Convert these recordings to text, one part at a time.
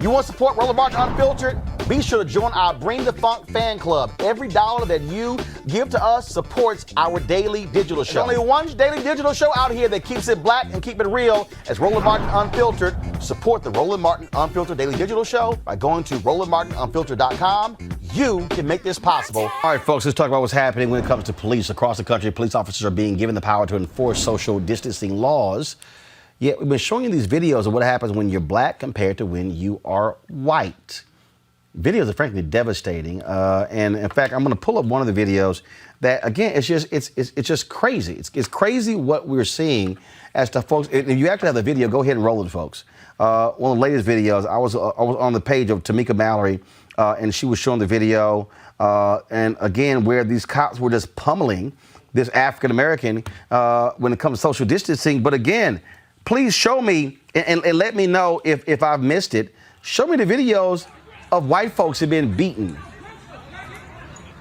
You want to support Roland Martin Unfiltered? Be sure to join our Bring the Funk fan club. Every dollar that you give to us supports our daily digital show. There's only one daily digital show out here that keeps it black and keep it real as Roland Martin Unfiltered. Support the Roland Martin Unfiltered daily digital show by going to RolandMartinUnfiltered.com. You can make this possible. All right, folks, let's talk about what's happening when it comes to police. Across the country, police officers are being given the power to enforce social distancing laws. Yet we've been showing you these videos of what happens when you're black compared to when you are white. Videos are frankly devastating, and in fact, I'm going to pull up one of the videos that, again, it's just crazy. It's crazy what we're seeing as to folks. If you actually have the video, go ahead and roll it, folks. One of the latest videos, I was on the page of Tamika Mallory, and she was showing the video, and again, where these cops were just pummeling this African American when it comes to social distancing. But again, please show me and let me know if I've missed it. Show me the videos of white folks have been beaten.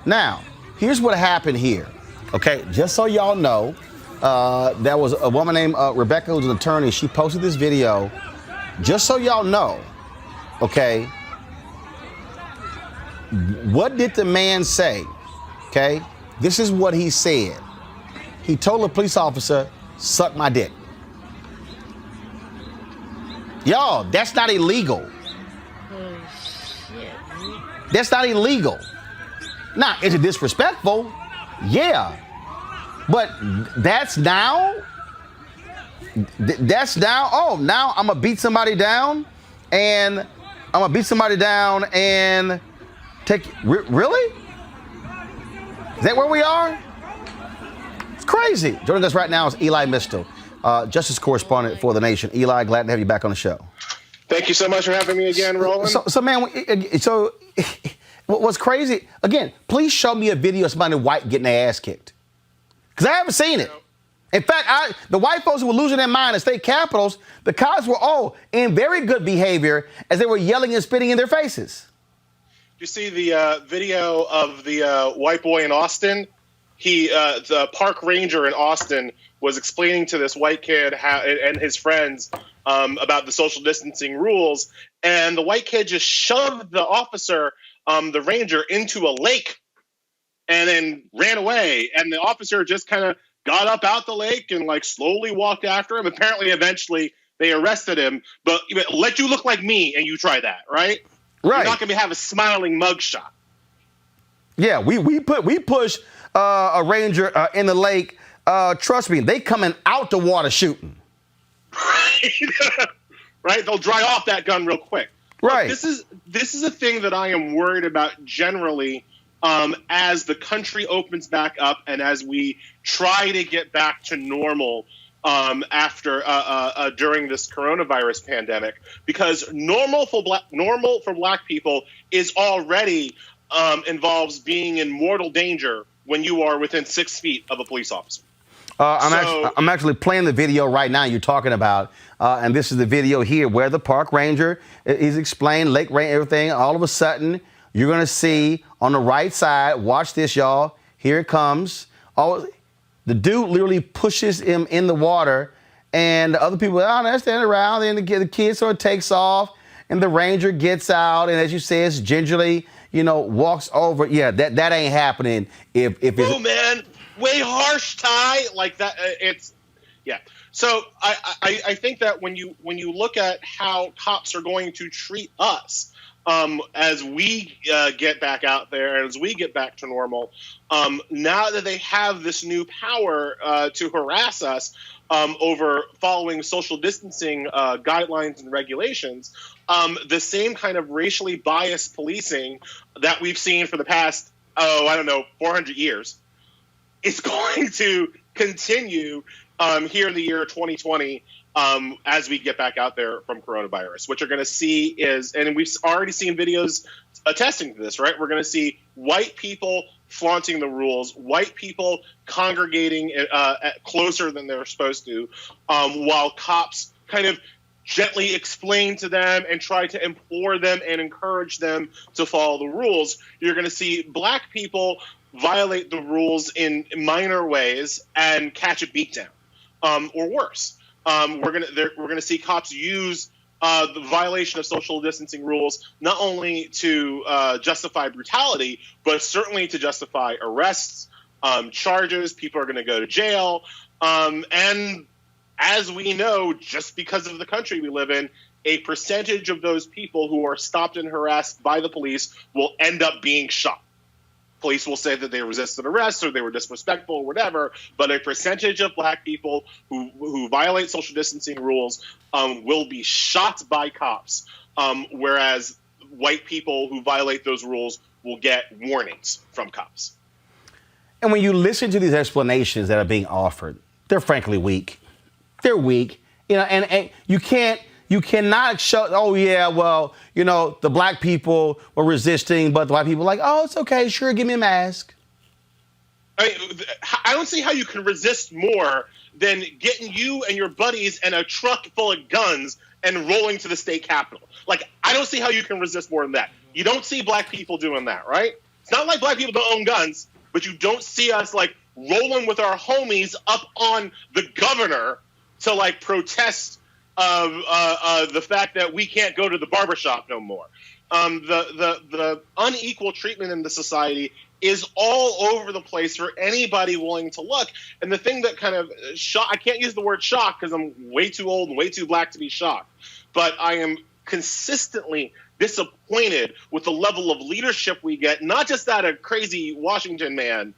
Now, here's what happened here. Okay, just so y'all know, there was a woman named Rebecca, who's an attorney. She posted this video. Just so y'all know, okay, what did the man say? Okay, this is what he said. He told a police officer, "Suck my dick." Y'all, that's not illegal. That's not illegal. Now, is it disrespectful? Yeah. But that's now? Oh, now I'm going to beat somebody down and take, really? Is that where we are? It's crazy. Joining us right now is Elie Mystal, Justice Correspondent for The Nation. Elie, glad to have you back on the show. Thank you so much for having me again, Roland. So man, what's crazy, again, please show me a video of somebody white getting their ass kicked. Because I haven't seen it. In fact, the white folks who were losing their mind in state capitals, the cops were in very good behavior as they were yelling and spitting in their faces. You see the video of the white boy in Austin? The park ranger in Austin was explaining to this white kid and his friends about the social distancing rules, and the white kid just shoved the officer, the ranger, into a lake and then ran away. And the officer just kind of got up out the lake and slowly walked after him. Apparently, eventually they arrested him, but let you look like me and you try that, right? Right. You're not going to have a smiling mugshot. Yeah, we push a ranger in the lake. Trust me, they coming out the water shooting. Right? They'll dry off that gun real quick. Right. Look, this is a thing that I am worried about generally as the country opens back up and as we try to get back to normal after during this coronavirus pandemic, because normal for black people is already involves being in mortal danger when you are within 6 feet of a police officer. I'm actually playing the video right now you're talking about, and this is the video here where the park ranger is explaining lake rain, everything. All of a sudden, you're going to see on the right side, watch this, y'all. Here it comes. The dude literally pushes him in the water, and the other people, they're standing around, and the kid sort of takes off, and the ranger gets out, and as you say, it's gingerly, walks over. Yeah, that ain't happening if it's... Oh, man. Way harsh, Ty, like that. Yeah. So I think that when you look at how cops are going to treat us as we get back out there, as we get back to normal, now that they have this new power to harass us over following social distancing guidelines and regulations, the same kind of racially biased policing that we've seen for the past 400 years. It's going to continue here in the year 2020 as we get back out there from coronavirus. What you're going to see is, and we've already seen videos attesting to this, right? We're going to see white people flaunting the rules, white people congregating closer than they're supposed to, while cops kind of gently explain to them and try to implore them and encourage them to follow the rules. You're going to see black people violate the rules in minor ways and catch a beatdown, or worse. We're gonna see cops use the violation of social distancing rules, not only to justify brutality, but certainly to justify arrests, charges. People are going to go to jail. And as we know, just because of the country we live in, a percentage of those people who are stopped and harassed by the police will end up being shot. Police will say that they resisted arrest or they were disrespectful or whatever, but a percentage of black people who violate social distancing rules will be shot by cops, whereas white people who violate those rules will get warnings from cops. And when you listen to these explanations that are being offered, they're frankly weak. They're weak, and you cannot show, oh, yeah, well, the black people were resisting, but the white people are like, oh, it's okay, sure, give me a mask. I don't see how you can resist more than getting you and your buddies in a truck full of guns and rolling to the state capitol. Like, I don't see how you can resist more than that. You don't see black people doing that, right? It's not like black people don't own guns, but you don't see us, like, rolling with our homies up on the governor to, like, protest the fact that we can't go to the barbershop no more. The unequal treatment in the society is all over the place for anybody willing to look. And the thing that kind of I can't use the word shock because I'm way too old and way too black to be shocked, but I am consistently disappointed with the level of leadership we get, not just that of crazy Washington man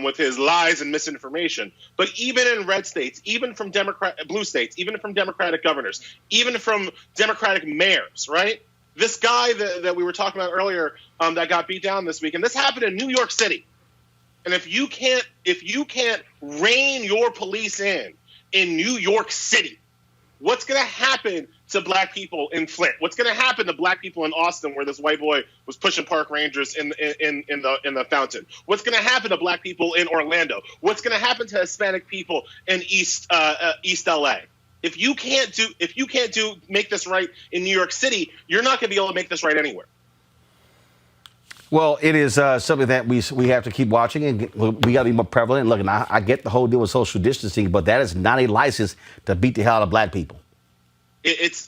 with his lies and misinformation, but even in red states, even from blue states, even from Democratic governors, even from Democratic mayors, right? This guy that we were talking about earlier that got beat down this week, and this happened in New York City. And if you can't rein your police in New York City, what's going to happen to black people in Flint? What's going to happen to black people in Austin, where this white boy was pushing park rangers in the fountain? What's going to happen to black people in Orlando? What's going to happen to Hispanic people in East LA? If you can't make this right in New York City, you're not going to be able to make this right anywhere. Well, it is something that we have to keep watching, and we got to be more prevalent. Look, and I get the whole deal with social distancing, but that is not a license to beat the hell out of black people. It's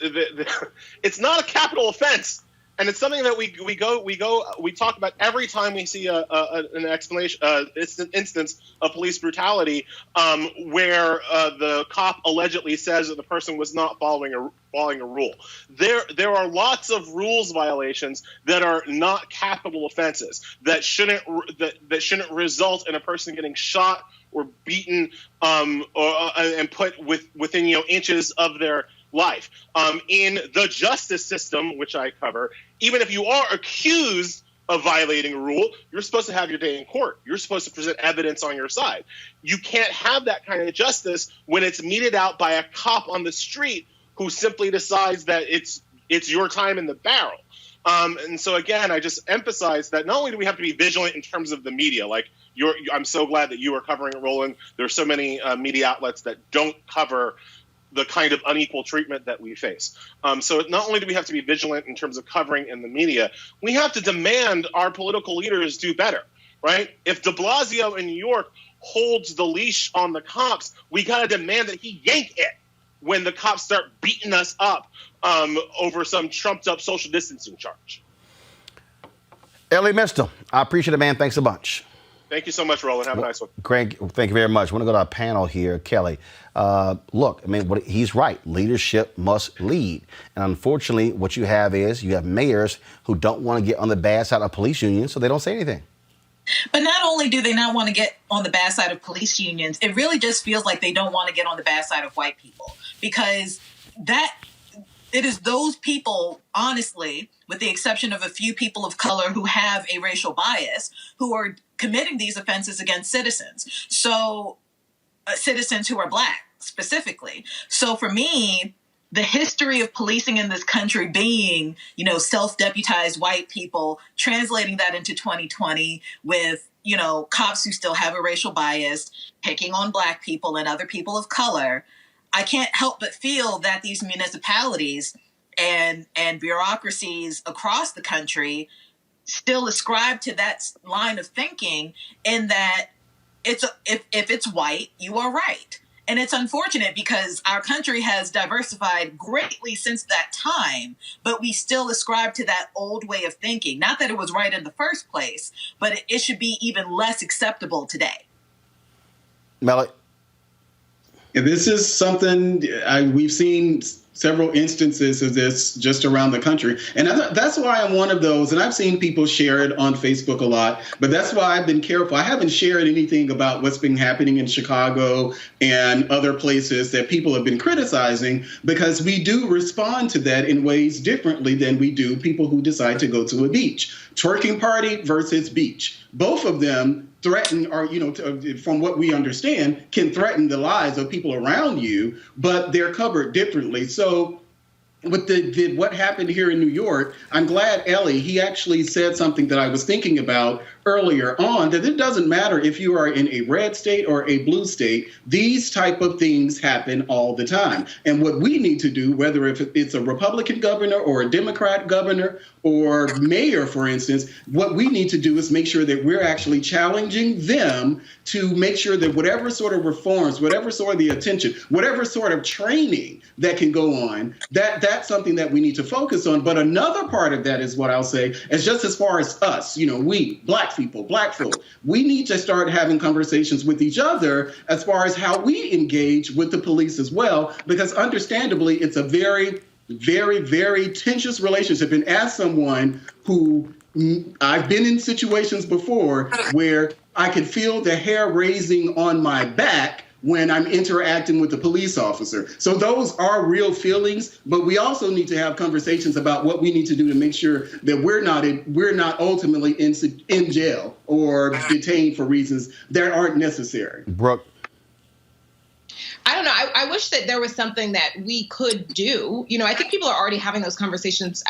not a capital offense, and it's something that we talk about every time we see an explanation, it's an instance of police brutality, where the cop allegedly says that the person was not following a rule. There are lots of rules violations that are not capital offenses that shouldn't result in a person getting shot or beaten and put within inches of their life. In the justice system, which I cover, even if you are accused of violating a rule, you're supposed to have your day in court. You're supposed to present evidence on your side. You can't have that kind of justice when it's meted out by a cop on the street who simply decides that it's your time in the barrel. And so again, I just emphasize that not only do we have to be vigilant in terms of the media, like I'm so glad that you are covering it, Roland. There's so many media outlets that don't cover the kind of unequal treatment that we face. So not only do we have to be vigilant in terms of covering in the media, we have to demand our political leaders do better, right? If de Blasio in New York holds the leash on the cops, we got to demand that he yank it when the cops start beating us up over some trumped up social distancing charge. Elie Mystal, I appreciate it, man. Thanks a bunch. Thank you so much, Roland. Have a nice one. Craig, thank you very much. I want to go to our panel here. Kelly, look, I mean, he's right. Leadership must lead. And unfortunately, what you have mayors who don't want to get on the bad side of police unions, so they don't say anything. But not only do they not want to get on the bad side of police unions, it really just feels like they don't want to get on the bad side of white people, because it is those people, honestly, with the exception of a few people of color who have a racial bias, who are committing these offenses against citizens. So citizens who are black specifically. So for me, the history of policing in this country being, self-deputized white people, translating that into 2020 with, cops who still have a racial bias, picking on black people and other people of color, I can't help but feel that these municipalities and bureaucracies across the country still ascribe to that line of thinking, in that if it's white, you are right. And it's unfortunate because our country has diversified greatly since that time, but we still ascribe to that old way of thinking. Not that it was right in the first place, but it should be even less acceptable today. Melly? This is something we've seen several instances of this just around the country. And that's why I'm one of those, and I've seen people share it on Facebook a lot, but that's why I've been careful. I haven't shared anything about what's been happening in Chicago and other places that people have been criticizing, because we do respond to that in ways differently than we do people who decide to go to a beach. Twerking party versus beach. Both of them threaten, or, from what we understand, can threaten the lives of people around you, but they're covered differently. So with what happened here in New York, I'm glad he actually said something that I was thinking about earlier on, that it doesn't matter if you are in a red state or a blue state, these type of things happen all the time. And what we need to do, whether if it's a Republican governor or a Democrat governor or mayor, for instance, what we need to do is make sure that we're actually challenging them to make sure that whatever sort of reforms, whatever sort of the attention, whatever sort of training that can go on, that's something that we need to focus on. But another part of that is what I'll say is just as far as us, we, black people, black folk, we need to start having conversations with each other as far as how we engage with the police as well, because understandably, it's a very, very, very tenuous relationship. And as someone who I've been in situations before where I could feel the hair raising on my back when I'm interacting with the police officer. So those are real feelings, but we also need to have conversations about what we need to do to make sure that we're not ultimately in jail or detained for reasons that aren't necessary. Brooke? I don't know. I wish that there was something that we could do. I think people are already having those conversations,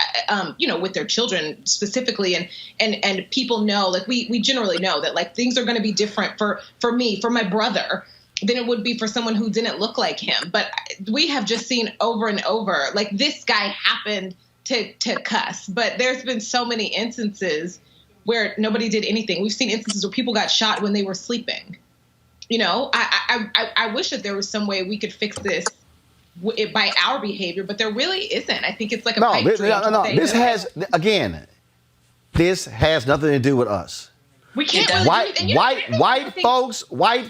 with their children specifically. And people know, like we generally know that like things are going to be different for me, for my brother, than it would be for someone who didn't look like him. But we have just seen over and over, like this guy happened to cuss. But there's been so many instances where nobody did anything. We've seen instances where people got shot when they were sleeping. I wish that there was some way we could fix this by our behavior, but there really isn't. I think it's like a pipe dream. No. This has nothing to do with us. We can't. White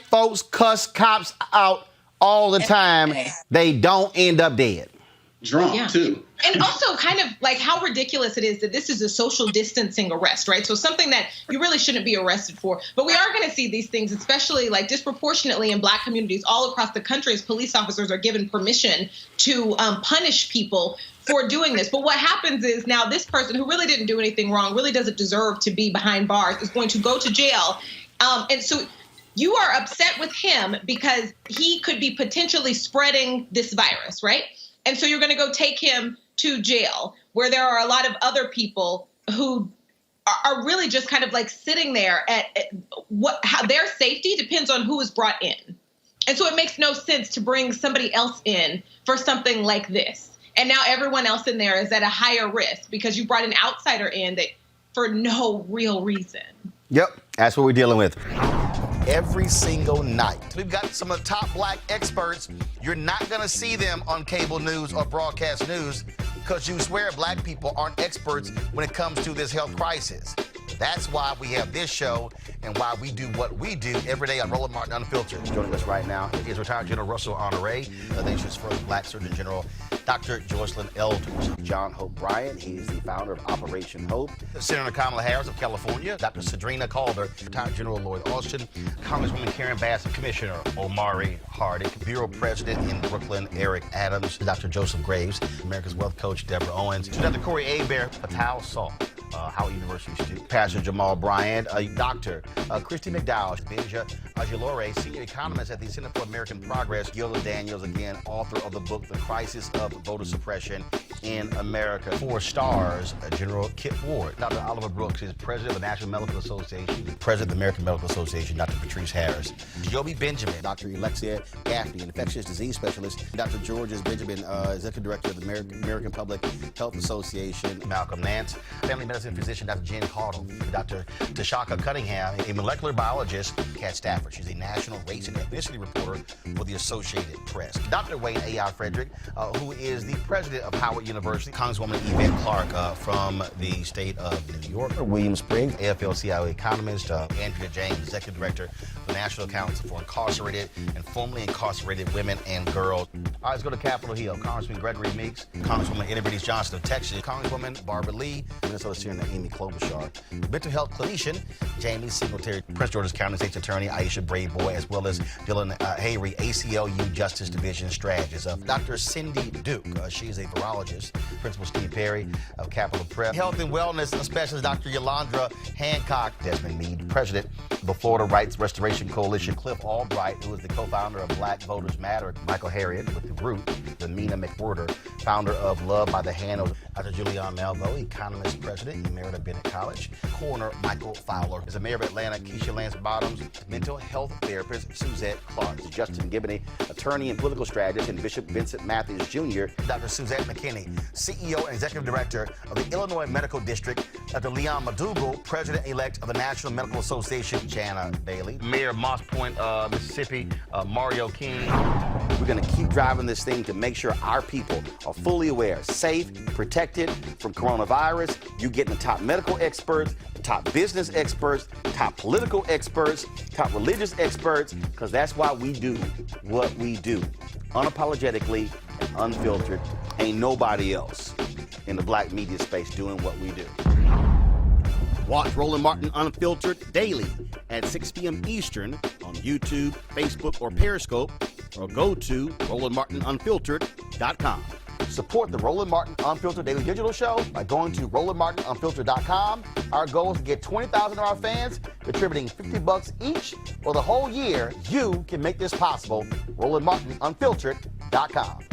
folks cuss cops out all the time. They don't end up dead. Drunk too. And also kind of like how ridiculous it is that this is a social distancing arrest, right? So something that you really shouldn't be arrested for. But we are going to see these things, especially like disproportionately in black communities all across the country, as police officers are given permission to punish people for doing this. But what happens is now this person who really didn't do anything wrong, really doesn't deserve to be behind bars, is going to go to jail. And so you are upset with him because he could be potentially spreading this virus, right? And so you're going to go take him to jail, where there are a lot of other people who are really just kind of like sitting there at how their safety depends on who is brought in. And so it makes no sense to bring somebody else in for something like this. And now everyone else in there is at a higher risk because you brought an outsider in that for no real reason. Yep, that's what we're dealing with. Every single night. We've got some of the top black experts. You're not going to see them on cable news or broadcast news because you swear black people aren't experts when it comes to this health crisis. That's why we have this show and why we do what we do every day on Roland Martin Unfiltered. Joining us right now is retired General Russell Honore, the nation's first black Surgeon General, Dr. Joycelyn Elders. John Hope Bryant, he is the founder of Operation Hope. Senator Kamala Harris of California, Dr. Sadrina Calder, retired General Lloyd Austin, Congresswoman Karen Bass, Commissioner Omari Hardick, Bureau President in Brooklyn, Eric Adams, Dr. Joseph Graves, America's Wealth Coach, Deborah Owens, Dr. Corey Hebert, Patal Saul, Howard University student, Pastor Jamal Bryant, Dr. Christy McDowell, Benja Ajilore, senior economist at the Center for American Progress, Gilda Daniels, again, author of the book, The Crisis of Voter Suppression, in America. 4 stars, General Kip Ward. Dr. Oliver Brooks is president of the National Medical Association, president of the American Medical Association, Dr. Patrice Harris. Joby Benjamin, Dr. Alexia Gaffney, infectious disease specialist. Dr. Georges Benjamin, executive director of the American Public Health Association. Malcolm Nance, family medicine physician, Dr. Jen Caudle. Dr. Tashaka Cunningham, a molecular biologist. Kat Stafford, she's a national race and ethnicity reporter for the Associated Press. Dr. Wayne A.I. Frederick, who is the president of Howard University. Congresswoman Yvette Clarke from the state of New York. William Spriggs, AFL-CIO economist. Andrea James, executive director of the National Council for Incarcerated and Formerly Incarcerated Women and Girls. All right, let's go to Capitol Hill. Congressman Gregory Meeks, Congresswoman Eddie Johnson of Texas, Congresswoman Barbara Lee, Minnesota Senator Amy Klobuchar, mental health clinician Jamie Singletary, Prince George's County State's Attorney Aisha Brayboy, as well as Dylan Hayrie, ACLU Justice Division strategist. Dr. Cindy Duke, she is a virologist. Principal Steve Perry of Capitol Prep. Health and wellness specialist Dr. Yolandra Hancock. Desmond Meade, president of the Florida Rights Restoration Coalition. Cliff Albright, who is the co-founder of Black Voters Matter. Michael Harriet with The Root. Mina McWhorter, founder of Love by the Hand. Dr. Julianne Malveaux, economist, president, Emerita Bennett College. Coroner Michael Fowler is the mayor of Atlanta. Keisha Lance Bottoms, mental health therapist Suzette Clark. Justin Gibney, attorney and political strategist, and Bishop Vincent Matthews Jr. Dr. Suzette McKinney, CEO and executive director of the Illinois Medical District. Dr. Leon Madugal, president-elect of the National Medical Association. Jana Bailey, mayor of Moss Point, Mississippi. Mario King. We're going to keep driving this thing to make sure our people are fully aware, safe, protected from coronavirus. You're getting the top medical experts, the top business experts, top political experts, top religious experts, because that's why we do what we do. Unapologetically and unfiltered. Ain't nobody else in the black media space doing what we do. Watch Roland Martin Unfiltered daily at 6 p.m. Eastern on YouTube, Facebook, or Periscope, or go to RolandMartinUnfiltered.com. Support the Roland Martin Unfiltered Daily Digital Show by going to RolandMartinUnfiltered.com. Our goal is to get 20,000 of our fans contributing $50 each for the whole year. You can make this possible. RolandMartinUnfiltered.com.